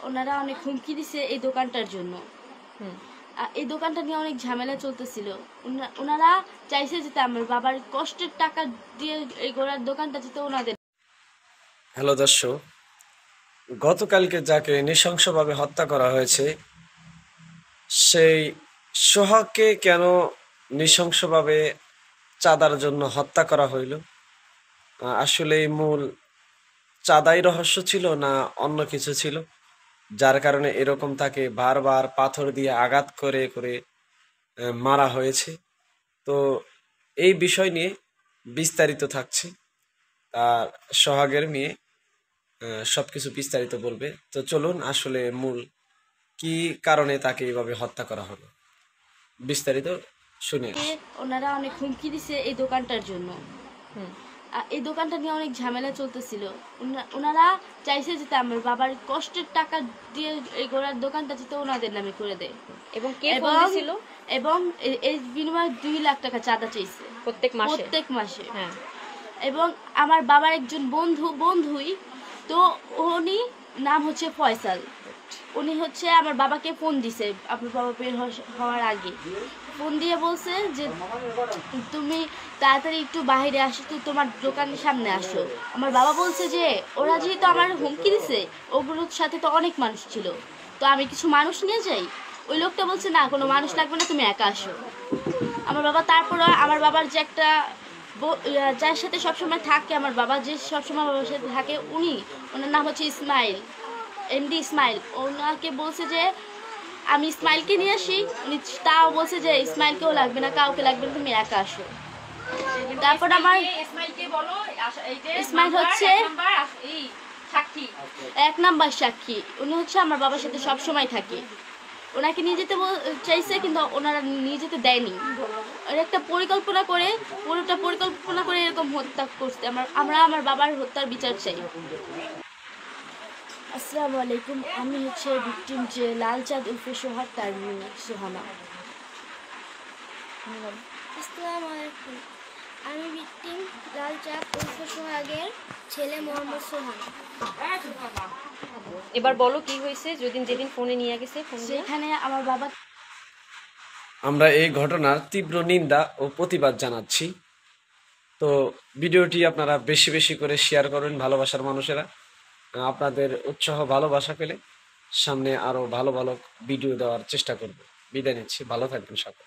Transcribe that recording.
ওনারা অনেক হুমকি দিছে এই দোকানটার জন্য। এই দোকানটা নিয়ে অনেক ঝামেলা চলতেছিল। ওনারা চাইছে যে আমার বাবার কষ্টের টাকা দিয়ে এই গোড়ার দোকানটা যেতে ওনাদের। হ্যালো দর্শক, গতকালকে যাকে নৃশংসভাবে হত্যা করা হয়েছে সেই সোহাগকে কেন নৃশংসভাবে চাঁদার জন্য হত্যা করা হইল? আসলে মূল চাঁদাই রহস্য ছিল না অন্য কিছু ছিল, যার কারণে এরকম তাকে বারবার পাথর দিয়ে আঘাত করে করে মারা হয়েছে? তো এই বিষয় নিয়ে বিস্তারিত থাকছে। আর সোহাগের মেয়ে সবকিছু বিস্তারিত বলবে। তো চলুন আসলে মূল কি কারণে তাকে এইভাবে হত্যা করা হলো বিস্তারিত শুনে আসি। ওনারা অনেক হুমকি দিছে এই দোকানটার জন্য। এই দোকানটা নিয়ে অনেক ঝামেলা চলতেছিল। ওনারা চাইছে যে আমার বাবার কষ্টের টাকা দিয়ে এই গোড়ার দোকানটা যেতে ওনাদের নামে করে দেয়। এবং কে ফোন দিছিল? এবং এর বিনিময়ে 2 লাখ টাকা চাঁদা চাইছে প্রত্যেক মাসে। হ্যাঁ। এবং আমার বাবার একজন বন্ধুই তো, উনি নাম হচ্ছে ফয়সাল। উনি হচ্ছে আমার বাবাকে ফোন দিছে আপনার বাবা বের হওয়ার আগে। ফোন দিয়ে বলছে যে তুমি তাড়াতাড়ি একটু বাইরে আসো, তুই তোমার দোকানের সামনে আসো। আমার বাবা বলছে যে ওরা যেহেতু আমার হুমকি দিছে, ওগুলোর সাথে তো অনেক মানুষ ছিল, তো আমি কিছু মানুষ নিয়ে যাই। ওই লোকটা বলছে না, কোনো মানুষ লাগবে না, তুমি একা আসো। আমার বাবা তারপরে আমার বাবার যে একটা যার সাথে সবসময় থাকে, আমার বাবা যে সবসময় বাবার সাথে থাকে, ওনার নাম হচ্ছে ইসমাইল, এমডি ইসমাইল। ওনাকে বলছে যে আমি ইসমাইলকে নিয়ে আসি। উনি তাও বলছে যে ইসমাইলকেও লাগবে না, কাউকে লাগবে না, তুমি একা আসো। তারপর আমার ইসমাইল হচ্ছে 1 নাম্বার সাক্ষী। উনি হচ্ছে আমার বাবার সাথে সবসময় থাকে। ওনাকে নিয়ে যেতে চাইছে, কিন্তু ওনারা নিয়ে যেতে দেয়নি। একটা পরিকল্পনা করে এরকম হত্যা করছে। আমরা আমার বাবার হত্যার বিচার চাই। আসসালামু আলাইকুম, আমি হচ্ছে ভিকটিম যে লালচাঁদ উর্ফে সোহাগ, তার মেয়ে সোহানা। আসসালামু আলাইকুম, আমি ভিকটিম লালচাঁদ উর্ফে সোহাগের ছেলে মোহাম্মদ সোহান। এবার বলো কি হয়েছে যেদিন ফোনে নিয়ে গেছে? সেখানে আমার বাবা। আমরা এই ঘটনার তীব্র নিন্দা ও প্রতিবাদ জানাচ্ছি। তো ভিডিওটি আপনারা বেশি বেশি করে শেয়ার করবেন ভালোবাসার মানুষেরা। আপনাদের উৎসাহ ভালোবাসা পেলে সামনে আরো ভালো ভালো ভিডিও দেওয়ার চেষ্টা করব। বিদায় নিচ্ছি, ভালো থাকবেন সকলে।